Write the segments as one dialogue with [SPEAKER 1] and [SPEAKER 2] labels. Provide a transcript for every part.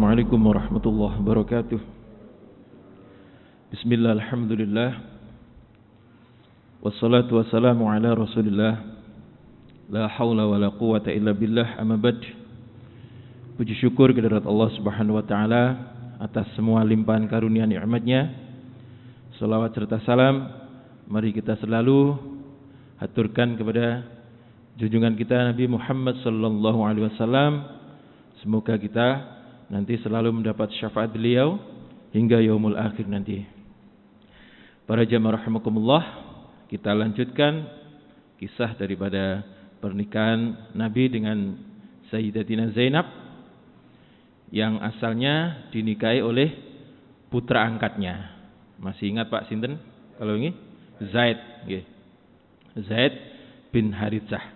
[SPEAKER 1] Assalamualaikum warahmatullahi wabarakatuh. Bismillah, alhamdulillah. Wassalatu wassalamu ala rasulillah. La hawla wa la quwata illa billah, amma ba'd. Puji syukur kehadirat Allah subhanahu wa ta'ala atas semua limpahan karunia nikmatnya. Salawat serta salam mari kita selalu haturkan kepada junjungan kita Nabi Muhammad sallallahu alaihi wasallam. Semoga kita nanti selalu mendapat syafaat beliau hingga yaumul akhir nanti. Para jamaah rahimakumullah, kita lanjutkan kisah daripada pernikahan Nabi dengan Sayyidatina Zainab yang asalnya dinikahi oleh putra angkatnya. Masih ingat Pak sinten? Kalau ini Zaid, nggih. Zaid bin Haritsah.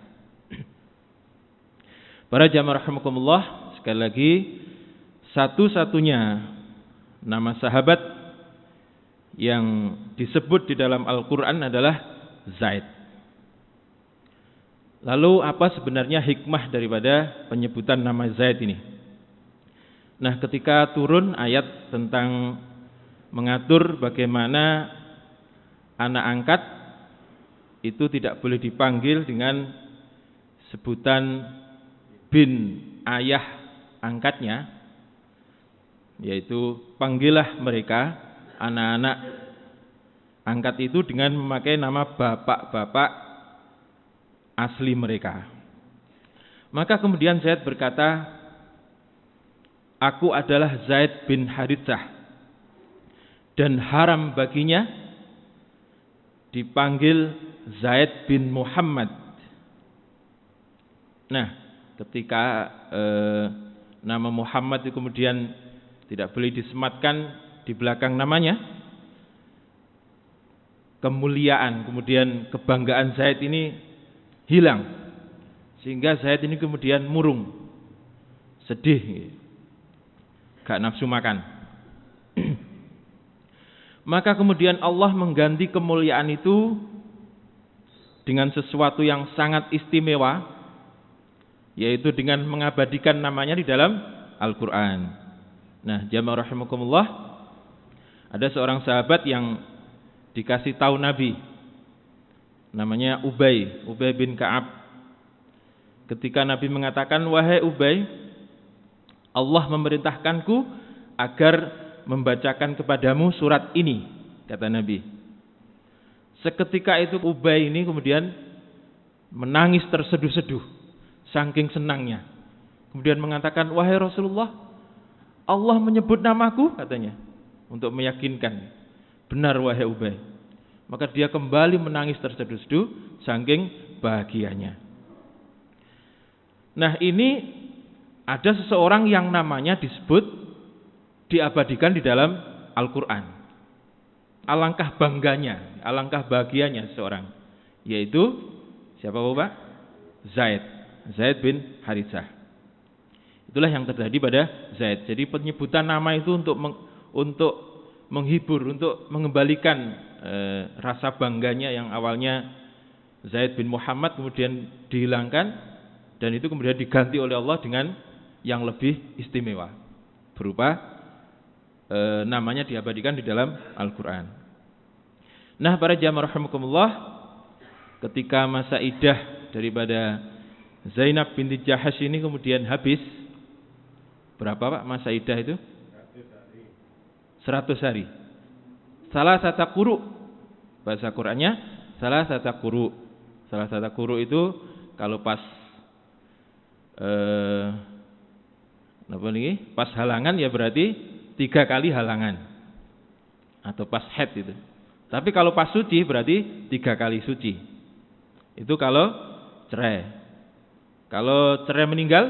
[SPEAKER 1] Para jamaah rahimakumullah, sekali lagi, satu-satunya nama sahabat yang disebut di dalam Al-Quran adalah Zaid. Lalu apa sebenarnya hikmah daripada penyebutan nama Zaid ini? Nah, ketika turun ayat tentang mengatur bagaimana anak angkat itu tidak boleh dipanggil dengan sebutan bin ayah angkatnya, yaitu panggillah mereka anak-anak angkat itu dengan memakai nama bapak-bapak asli mereka. Maka kemudian Zaid berkata, aku adalah Zaid bin Haritsah dan haram baginya dipanggil Zaid bin Muhammad. Nah, ketika nama Muhammad itu kemudian tidak boleh disematkan di belakang namanya, kemuliaan kemudian kebanggaan Zaid ini hilang, sehingga Zaid ini kemudian murung, sedih, gak nafsu makan. Maka kemudian Allah mengganti kemuliaan itu dengan sesuatu yang sangat istimewa, yaitu dengan mengabadikan namanya di dalam Al-Quran. Nah, jamaah rahimakumullah, ada seorang sahabat yang dikasih tahu Nabi, namanya Ubay bin Ka'ab. Ketika Nabi mengatakan, wahai Ubay, Allah memerintahkanku agar membacakan kepadamu surat ini, kata Nabi. Seketika itu Ubay ini kemudian menangis terseduh-seduh saking senangnya. Kemudian mengatakan, wahai Rasulullah, Allah menyebut namaku, katanya, untuk meyakinkan. Benar wahai Ubay. Maka dia kembali menangis terseduh-seduh saking bahagianya. Nah, ini ada seseorang yang namanya disebut, diabadikan di dalam Al-Quran. Alangkah bangganya, alangkah bahagianya seseorang, yaitu siapa Bapak? Zaid bin Haritsah. Itulah yang terjadi pada Zaid. Jadi penyebutan nama itu untuk menghibur, untuk mengembalikan rasa bangganya yang awalnya Zaid bin Muhammad kemudian dihilangkan, dan itu kemudian diganti oleh Allah dengan yang lebih istimewa, berupa namanya diabadikan di dalam Al-Quran. Nah, para jamaah rahimakumullah, ketika masa iddah daripada Zainab binti Jahash ini kemudian habis, berapa Pak masa iddah itu? 100 hari. Salah satu quru, bahasa Qur'annya salah satu quru. Salah satu quru itu kalau pas pas halangan ya berarti 3 kali halangan, atau pas haid itu. Tapi kalau pas suci berarti 3 kali suci. Itu kalau cerai. Kalau cerai meninggal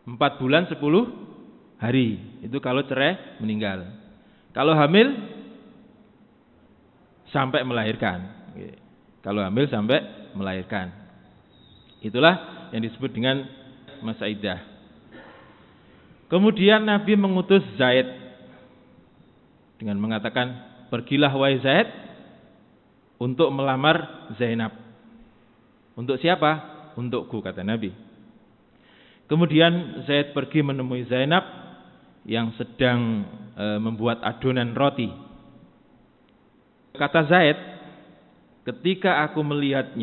[SPEAKER 1] 4 bulan 10 hari. Itu kalau cerai meninggal. Kalau hamil sampai melahirkan. Kalau hamil sampai melahirkan. Itulah yang disebut dengan masa iddah. Kemudian Nabi mengutus Zaid dengan mengatakan, pergilah wahai Zaid untuk melamar Zainab. Untuk siapa? Untukku, kata Nabi. Kemudian Zaid pergi menemui Zainab yang sedang membuat adonan roti. Kata Zaid, ketika aku melihat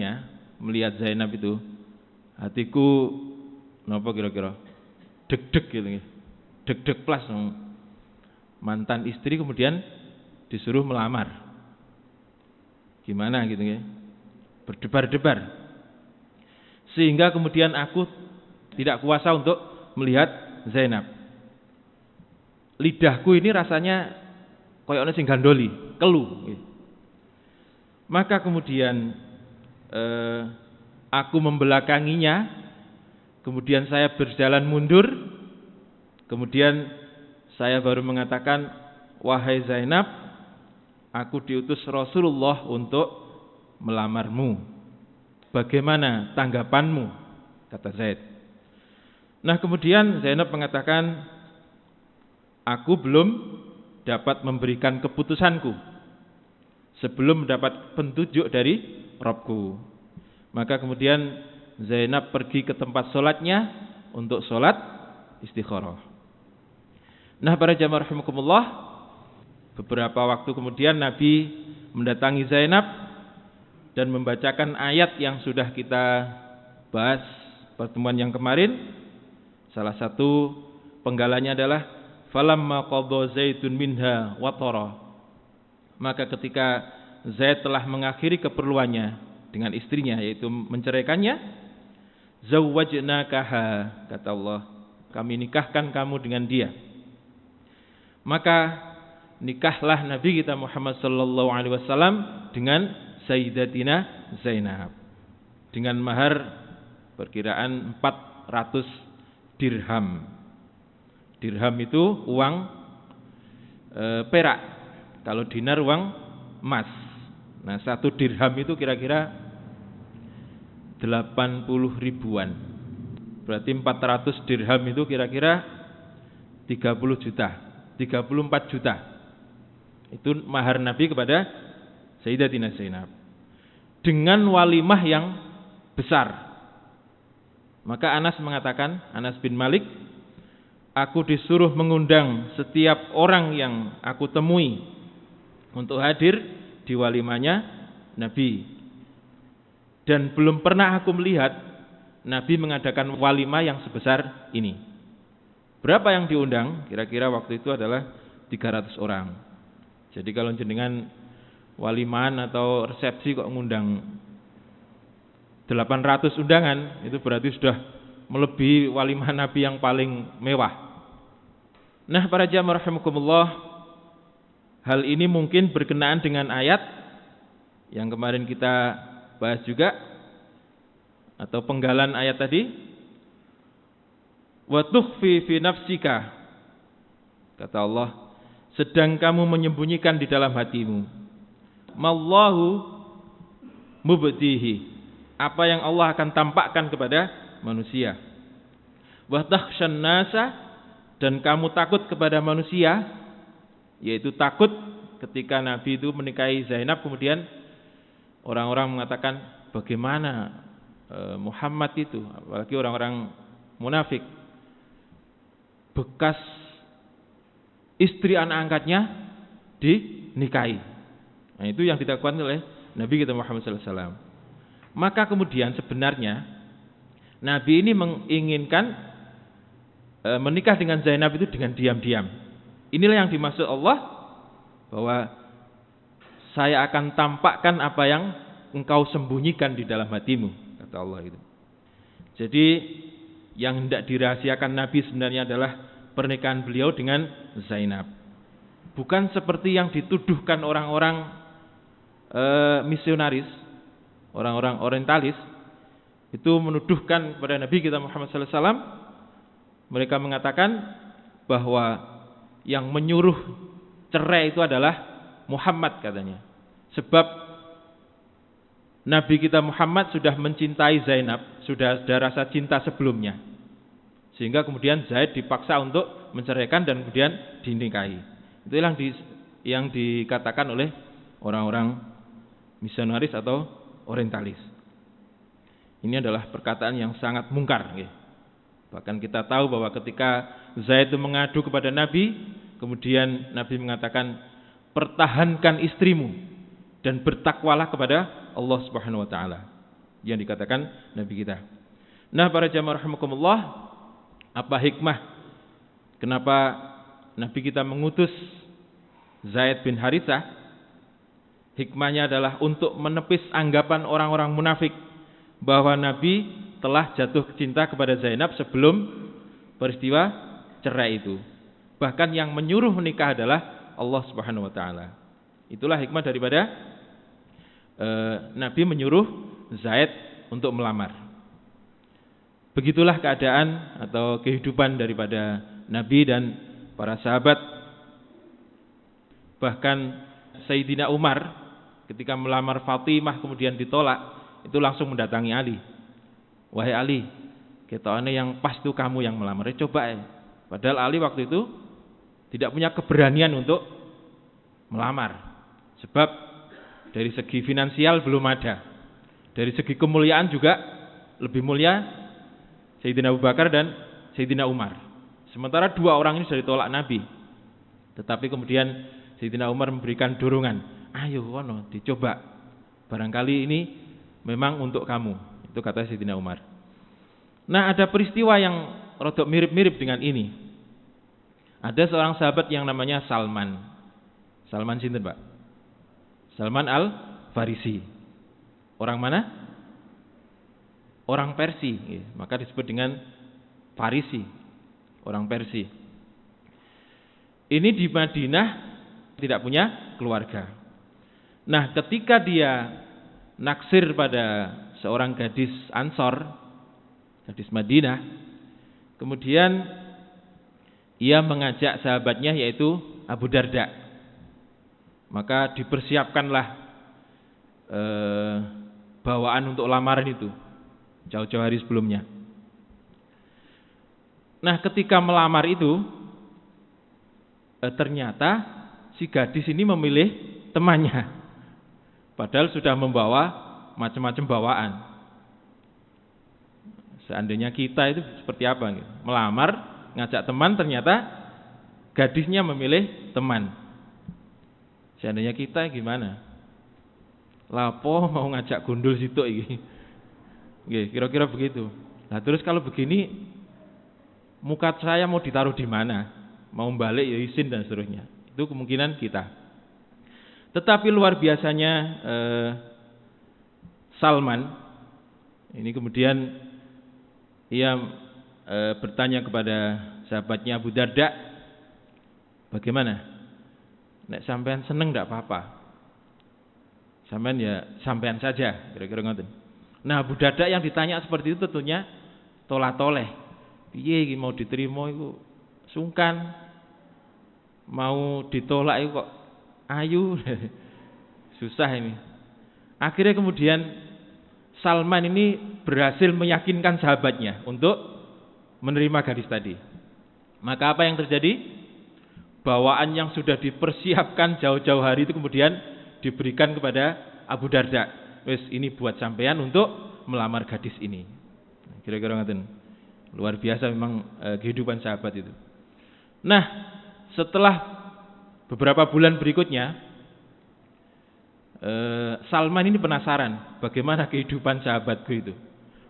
[SPEAKER 1] Zainab itu, hatiku napa kira-kira? Deg-deg gitu. Deg-deg plus mantan istri kemudian disuruh melamar. Gimana gitu ya? Berdebar-debar. Sehingga kemudian aku tidak kuasa untuk melihat Zainab. Lidahku ini rasanya koyo ana sing gandoli, kelu. Maka kemudian aku membelakanginya, kemudian saya berjalan mundur, kemudian saya baru mengatakan, wahai Zainab, aku diutus Rasulullah untuk melamarmu. Bagaimana tanggapanmu? Kata Zaid. Nah kemudian Zainab mengatakan, aku belum dapat memberikan keputusanku sebelum mendapat petunjuk dari Rabbku. Maka kemudian Zainab pergi ke tempat sholatnya untuk sholat istikharah. Nah para jamaah rahimakumullah, beberapa waktu kemudian Nabi mendatangi Zainab dan membacakan ayat yang sudah kita bahas pertemuan yang kemarin. Salah satu penggalanya adalah falamma qadha Zaidun minha watara. Maka ketika Zaid telah mengakhiri keperluannya dengan istrinya, yaitu menceraikannya, zawwajnakaha, kata Allah, kami nikahkan kamu dengan dia. Maka nikahlah Nabi kita Muhammad sallallahu alaihi wasallam dengan Sayyidatina Zainab dengan mahar perkiraan 400 dirham. Dirham itu uang perak. Kalau dinar uang emas. Nah, 1 dirham itu kira-kira 80 ribuan. Berarti 400 dirham itu kira-kira 30 juta, 34 juta. Itu mahar Nabi kepada Sayyidatina Zainab. Dengan walimah yang besar. Maka Anas mengatakan, Anas bin Malik, aku disuruh mengundang setiap orang yang aku temui untuk hadir di walimahnya Nabi. Dan belum pernah aku melihat Nabi mengadakan walimah yang sebesar ini. Berapa yang diundang? Kira-kira waktu itu adalah 300 orang. Jadi kalau jenengan walimahan atau resepsi kok ngundang 800 undangan, itu berarti sudah melebihi walimah Nabi yang paling mewah. Nah para jamaah rahimakumullah, hal ini mungkin berkenaan dengan ayat yang kemarin kita bahas juga, atau penggalan ayat tadi, wa tukhfi fi nafsika, kata Allah, sedang kamu menyembunyikan di dalam hatimu, mallahu mubdihi, apa yang Allah akan tampakkan kepada manusia, wa takhshan nasa, dan kamu takut kepada manusia, yaitu takut ketika Nabi itu menikahi Zainab, kemudian orang-orang mengatakan bagaimana Muhammad itu, apalagi orang-orang munafik, bekas istri anak angkatnya dinikahi. Nah, itu yang ditakutkan oleh Nabi kita Muhammad SAW. Maka kemudian sebenarnya Nabi ini menginginkan menikah dengan Zainab itu dengan diam-diam. Inilah yang dimaksud Allah, bahwa saya akan tampakkan apa yang engkau sembunyikan di dalam hatimu, kata Allah itu. Jadi yang hendak dirahasiakan Nabi sebenarnya adalah pernikahan beliau dengan Zainab. Bukan seperti yang dituduhkan orang-orang misionaris, orang-orang orientalis, itu menuduhkan kepada Nabi kita Muhammad SAW. Mereka mengatakan bahwa yang menyuruh cerai itu adalah Muhammad, katanya. Sebab Nabi kita Muhammad sudah mencintai Zainab, sudah ada rasa cinta sebelumnya. Sehingga kemudian Zaid dipaksa untuk menceraikan dan kemudian dinikahi. Itu yang dikatakan oleh orang-orang misionaris atau orientalis. Ini adalah perkataan yang sangat mungkar. Bahkan kita tahu bahwa ketika Zaid itu mengadu kepada Nabi, kemudian Nabi mengatakan, pertahankan istrimu dan bertakwalah kepada Allah Subhanahu wa taala. Yang dikatakan Nabi kita. Nah, para jamaah rahimakumullah, apa hikmah kenapa Nabi kita mengutus Zaid bin Haritsah? Hikmahnya adalah untuk menepis anggapan orang-orang munafik bahwa Nabi telah jatuh cinta kepada Zainab sebelum peristiwa cerai itu. Bahkan yang menyuruh menikah adalah Allah Subhanahu wa taala. Itulah hikmah daripada Nabi menyuruh Zaid untuk melamar. Begitulah keadaan atau kehidupan daripada Nabi dan para sahabat. Bahkan Sayyidina Umar ketika melamar Fatimah kemudian ditolak, itu langsung mendatangi Ali. Wahai Ali, ketokane yang pas itu kamu yang melamar. Coba ya. Padahal Ali waktu itu tidak punya keberanian untuk melamar. Sebab dari segi finansial belum ada. Dari segi kemuliaan juga lebih mulia Sayyidina Abu Bakar dan Sayyidina Umar. Sementara dua orang ini sudah ditolak Nabi. Tetapi kemudian Sayyidina Umar memberikan dorongan. Ayo wono dicoba. Barangkali ini memang untuk kamu. Itu kata Sayyidina Umar. Nah, ada peristiwa yang rodok mirip-mirip dengan ini. Ada seorang sahabat yang namanya Salman. Salman sinten, Pak? Salman Al-Farisi. Orang mana? Orang Persia. Maka disebut dengan Farisi. Orang Persia. Ini di Madinah tidak punya keluarga. Nah, ketika dia naksir pada seorang gadis Ansor, gadis Madinah, kemudian ia mengajak sahabatnya yaitu Abu Darda. Maka dipersiapkanlah bawaan untuk lamaran itu jauh-jauh hari sebelumnya. Nah, ketika melamar itu ternyata si gadis ini memilih temannya, padahal sudah membawa macam-macam bawaan. Seandainya kita itu seperti apa? Melamar, ngajak teman, ternyata gadisnya memilih teman. Seandainya kita gimana? Lapo mau ngajak gundul situ iki. Kira-kira begitu. Nah, terus kalau begini, muka saya mau ditaruh di mana? Mau balik ya izin dan seterusnya. Itu kemungkinan kita. Tetapi luar biasanya Salman ini kemudian ia bertanya kepada sahabatnya Abu Darda, bagaimana? Nek sampean seneng enggak apa-apa. Sampean ya sampean saja, kira-kira ngoten. Nah, Abu Darda yang ditanya seperti itu tentunya tolah-toleh. Piye iki mau diterima iku sungkan. Mau ditolak itu kok ayu. Susah ini. Akhirnya kemudian Salman ini berhasil meyakinkan sahabatnya untuk menerima gadis tadi. Maka apa yang terjadi? Bawaan yang sudah dipersiapkan jauh-jauh hari itu kemudian diberikan kepada Abu Darda. Wes ini buat sampean untuk melamar gadis ini. Kira-kira ngaten. Luar biasa memang kehidupan sahabat itu. Nah, setelah beberapa bulan berikutnya Salman ini penasaran bagaimana kehidupan sahabatku itu.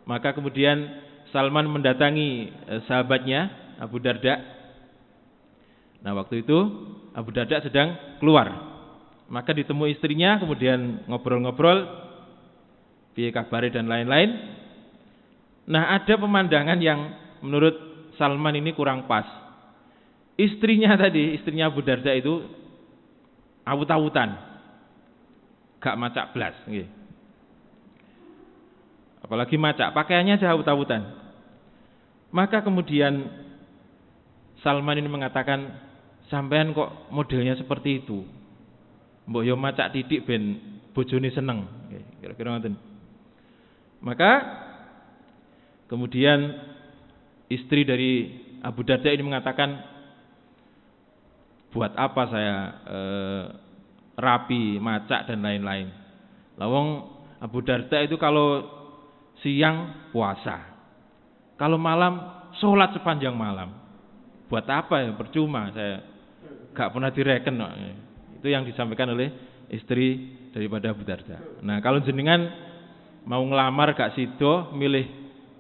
[SPEAKER 1] Maka kemudian Salman mendatangi sahabatnya Abu Darda. Nah, waktu itu Abu Darda sedang keluar. Maka ditemui istrinya, kemudian ngobrol-ngobrol, piye kabare dan lain-lain. Nah, ada pemandangan yang menurut Salman ini kurang pas. Istrinya Abu Darda itu awut-awutan. Gak macak blas, nggih. Apalagi macak, pakaiannya aja awut-awutan. Maka kemudian Salman ini mengatakan, sampean kok modelnya seperti itu? Mbok yo macak titik ben bojone seneng, kira-kira ngoten. Maka kemudian istri dari Abu Darda ini mengatakan, buat apa saya rapi, macak dan lain-lain. Lawang Abu Darda itu kalau siang puasa, kalau malam sholat sepanjang malam. Buat apa ya? Percuma, saya gak pernah direken. Itu yang disampaikan oleh istri daripada Abu Darda. Nah, kalau jenengan mau ngelamar gak sido, milih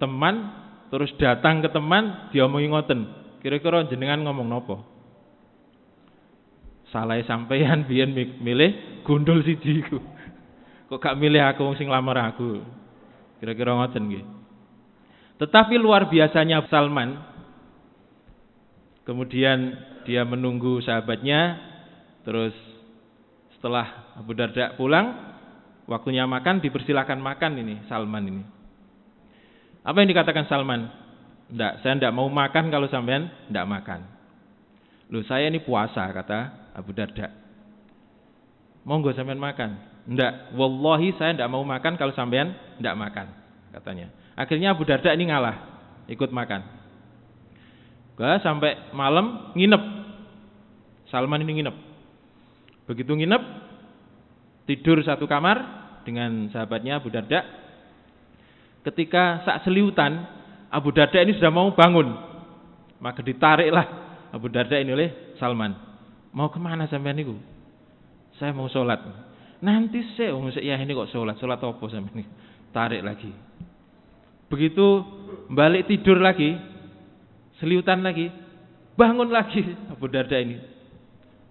[SPEAKER 1] teman, terus datang ke teman, diomongi ngoten. Kira-kira jenengan ngomong nopo? Salah sampeyan biyen milih gundul siji iku. Kok gak milih aku sing lamar aku? Kira-kira ngoten nggih. Tetapi luar biasanya Salman, kemudian dia menunggu sahabatnya, terus setelah Abu Darda pulang, waktunya makan, dipersilakan makan ini Salman ini. Apa yang dikatakan Salman? Enggak, saya enggak mau makan kalau sampean enggak makan. Loh, saya ini puasa, kata Abu Darda. Monggo sampean makan. Enggak, wallahi saya enggak mau makan kalau sampean enggak makan, katanya. Akhirnya Abu Darda ini ngalah, ikut makan. Sampai malam nginep. Salman ini nginep. Begitu nginep, tidur satu kamar dengan sahabatnya Abu Darda. Ketika saat seliutan, Abu Darda ini sudah mau bangun. Maka ditariklah Abu Darda ini oleh Salman. Mau kemana sampean niku? Saya mau sholat. Nanti saya ya ini kok sholat apa sampean ini? Tarik lagi. Begitu balik tidur lagi, seliutan lagi, bangun lagi Abu Darda ini.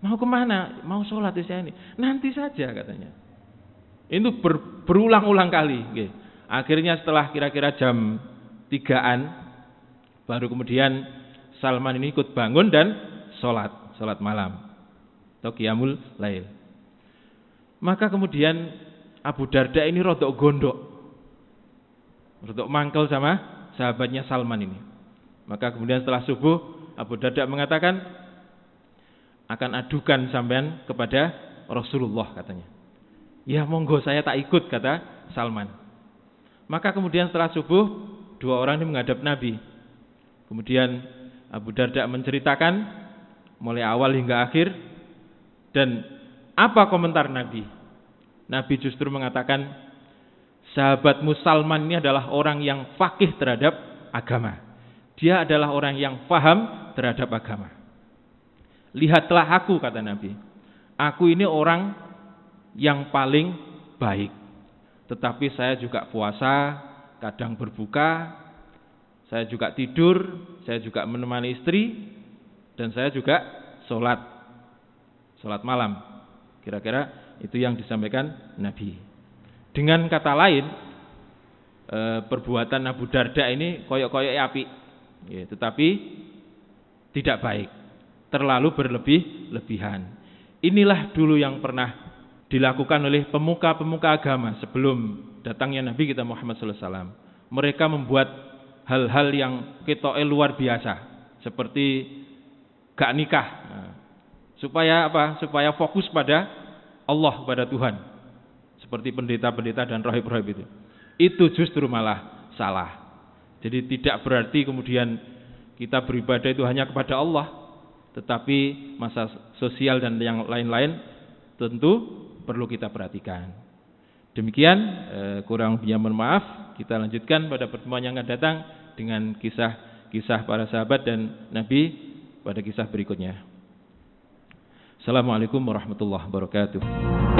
[SPEAKER 1] Mau kemana? Mau sholat di sini. Nanti saja, katanya. Itu berulang-ulang kali. Okay. Akhirnya setelah kira-kira jam 3-an, baru kemudian Salman ini ikut bangun dan sholat malam atau qiyamul lail. Maka kemudian Abu Darda ini rodok gondok, rodok mangkel sama sahabatnya Salman ini. Maka kemudian setelah subuh, Abu Darda mengatakan, akan adukan sampean kepada Rasulullah, katanya. Ya monggo, saya tak ikut, kata Salman. Maka kemudian setelah subuh, dua orang ini menghadap Nabi. Kemudian Abu Darda menceritakan mulai awal hingga akhir. Dan apa komentar Nabi? Nabi justru mengatakan, sahabatmu Salman ini adalah orang yang faqih terhadap agama. Dia adalah orang yang faham terhadap agama. Lihatlah aku, kata Nabi. Aku ini orang yang paling baik. Tetapi saya juga puasa, kadang berbuka, saya juga tidur, saya juga menemani istri, dan saya juga sholat malam. Kira-kira itu yang disampaikan Nabi. Dengan kata lain, perbuatan Abu Darda ini koyok-koyok api, ya, tetapi tidak baik, terlalu berlebihan. Inilah dulu yang pernah dilakukan oleh pemuka-pemuka agama sebelum datangnya Nabi kita Muhammad SAW. Mereka membuat hal-hal yang ketoke luar biasa, seperti gak nikah. Supaya apa? Supaya fokus pada Allah, pada Tuhan. Seperti pendeta-pendeta dan rahib-rahib itu. Itu justru malah salah. Jadi tidak berarti kemudian kita beribadah itu hanya kepada Allah, tetapi masa sosial dan yang lain-lain tentu perlu kita perhatikan. Demikian, kurang lebihnya mohon maaf. Kita lanjutkan pada pertemuan yang akan datang dengan kisah para sahabat dan Nabi pada kisah berikutnya. Assalamualaikum warahmatullahi wabarakatuh.